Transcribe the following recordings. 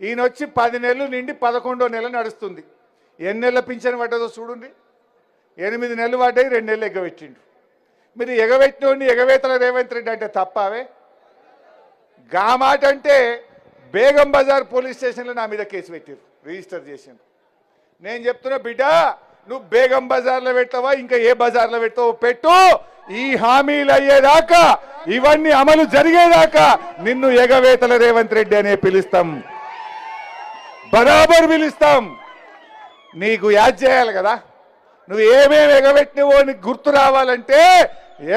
ఈయన వచ్చి 10 నెలలు నిండి 11వ నెల నడుస్తుంది. ఎన్ని నెలల పింఛన్ పడ్డదో చూడండి. 8 నెలలు పడ్డాయి, 2 నెలలు ఎగబెట్టిండు. మీరు ఎగబెట్టినోడిని ఎగవేతల రేవంత్ రెడ్డి అంటే తప్పావే? గా మాట అంటే బేగం బజార్ పోలీస్ స్టేషన్లో నా మీద కేసు పెట్టారు, రిజిస్టర్ చేసిండు. నేను చెప్తున్నా బిడ్డ, నువ్వు బేగం బజార్లో పెట్టావా ఇంకా ఏ బజార్లో పెట్టావో పెట్టు. ఈ హామీలు అయ్యేదాకా, ఇవన్నీ అమలు జరిగేదాకా నిన్ను ఎగవేతల రేవంత్ రెడ్డి అనే పిలుస్తాం, బరాబర్ పిలుస్తాం. నీకు యాద్ చేయాలి కదా, నువ్వు ఏమేమి ఎగబెట్టినవో నీకు గుర్తు రావాలంటే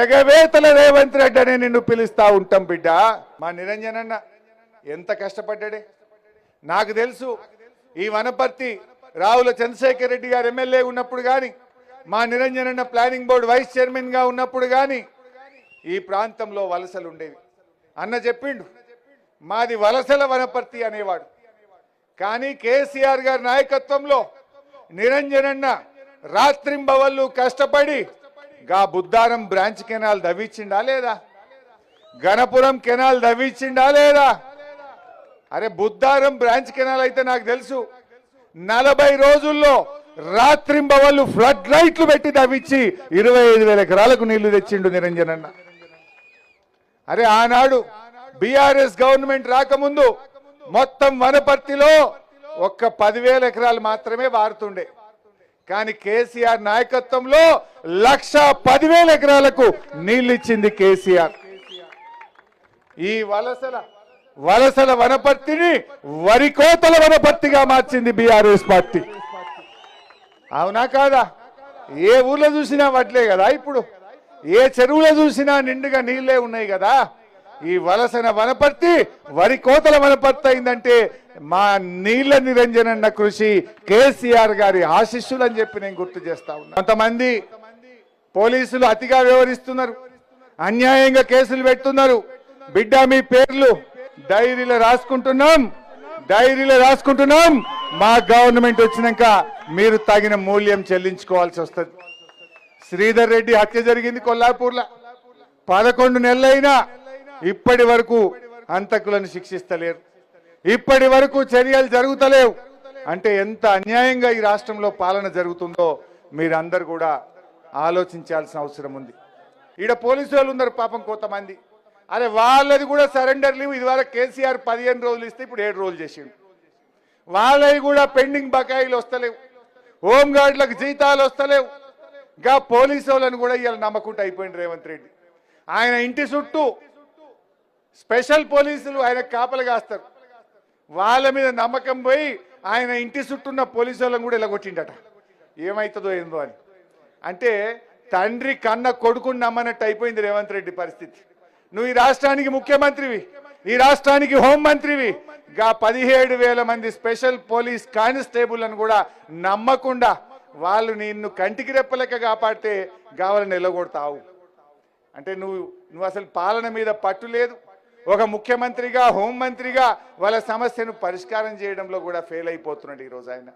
ఎగవేతల రేవంత్ రెడ్డి అనే నిన్ను పిలుస్తా ఉంటాం బిడ్డ. మా నిరంజన్ అన్న ఎంత కష్టపడ్డాడే నాకు తెలుసు. ఈ వనపర్తి రావుల చంద్రశేఖర్ రెడ్డి గారు ఎమ్మెల్యే ఉన్నప్పుడు కానీ, మా నిరంజన్ అన్న ప్లానింగ్ బోర్డు వైస్ చైర్మన్ గా ఉన్నప్పుడు కానీ ఈ ప్రాంతంలో వలసలు ఉండేవి. అన్న చెప్పిండు మాది వలసల వనపర్తి అనేవాడు. కానీ కేసీఆర్ గారి నాయకత్వంలో నిరంజన్ అన్న రాత్రింబవళ్ళు కష్టపడి గా బుద్ధారం బ్రాంచ్ కెనాల్ దవ్వించిండా లేదా, గణపురం కెనాల్ దవ్వించిండా లేదా? అరే బుద్ధారం బ్రాంచ్ కెనాల్ అయితే నాకు తెలుసు 40 రోజుల్లో రాత్రింబవళ్ళు ఫ్లడ్ లైట్లు పెట్టి దవ్వించి 25,000 ఎకరాలకు నీళ్లు తెచ్చిండు నిరంజన్ అన్న. అరే ఆనాడు బీఆర్ఎస్ గవర్నమెంట్ రాకముందు మొత్తం వనపర్తిలో ఒక్క 10,000 ఎకరాలు మాత్రమే వారుతుండే. కానీ కేసీఆర్ నాయకత్వంలో 1,10,000 ఎకరాలకు నీళ్లు ఇచ్చింది కేసీఆర్. ఈ వలసల వనపర్తిని వరికోతల వనపర్తిగా మార్చింది బీఆర్ఎస్ పార్టీ. అవునా కాదా? ఏ ఊర్లో చూసినా వడ్లే కదా, ఇప్పుడు ఏ చెరువులో చూసినా నిండుగా నీళ్లే ఉన్నాయి కదా. ఈ వలసన వనపర్తి వరికోతల వనపర్తి అయిందంటే మా నీళ్ల నిరంజనన్న కృషి, కేసీఆర్ గారి ఆశీస్సులు అని చెప్పి నేను గుర్తు చేస్తా ఉన్నా. కొంతమంది పోలీసులు అతిగా వ్యవహరిస్తున్నారు, అన్యాయంగా కేసులు పెడుతున్నారు. బిడ్డ మీ పేర్లు డైరీలో రాసుకుంటున్నాం. మా గవర్నమెంట్ వచ్చినాక మీరు తగిన మూల్యం చెల్లించుకోవాల్సి వస్తుంది. శ్రీధర్ రెడ్డి హత్య జరిగింది కొల్లాపూర్లో. 11 నెలలైనా ఇప్పటి వరకు హంతకులను శిక్షిస్తలేరు, ఇప్పటి వరకు చర్యలు జరుగుతలేవు. అంటే ఎంత అన్యాయంగా ఈ రాష్ట్రంలో పాలన జరుగుతుందో మీరందరూ కూడా ఆలోచించాల్సిన అవసరం ఉంది. ఈడ పోలీసు వాళ్ళు ఉన్నారు పాపం కొంతమంది. అరే వాళ్ళది కూడా సరెండర్ లీవ్ ఇదివరకు కేసీఆర్ 15 రోజులు ఇస్తే ఇప్పుడు 7 రోజులు చేసిండు. వాళ్ళవి కూడా పెండింగ్ బకాయిలు వస్తలేవు, హోంగార్డులకు జీతాలు వస్తలేవు. ఇంకా పోలీసు వాళ్ళని కూడా ఇవాళ నమ్మకుంటూ అయిపోయింది రేవంత్ రెడ్డి. ఆయన ఇంటి చుట్టూ స్పెషల్ పోలీసులు ఆయన కాపలు కాస్తారు. వాళ్ళ మీద నమ్మకం పోయి ఆయన ఇంటి చుట్టూ ఉన్న పోలీసు వాళ్ళని కూడా ఇలా కొట్టిండట. ఏమవుతుందో ఏందో అని. అంటే తండ్రి కన్న కొడుకుని నమ్మనట్టు అయిపోయింది రేవంత్ రెడ్డి పరిస్థితి. నువ్వు ఈ రాష్ట్రానికి ముఖ్యమంత్రివి, ఈ రాష్ట్రానికి హోంమంత్రివి. గా 17,000 మంది స్పెషల్ పోలీస్ కానిస్టేబుల్ని కూడా నమ్మకుండా వాళ్ళు నిన్ను కంటికి రెప్పలెక్క కాపాడితే గావాలని నిలగొడతావు. అంటే నువ్వు అసలు పాలన మీద పట్టు లేదు. ఒక ముఖ్యమంత్రిగా, హోంమంత్రిగా వాళ్ళ సమస్యను పరిష్కారం చేయడంలో కూడా ఫెయిల్ అయిపోతున్నాడు ఈరోజు ఆయన.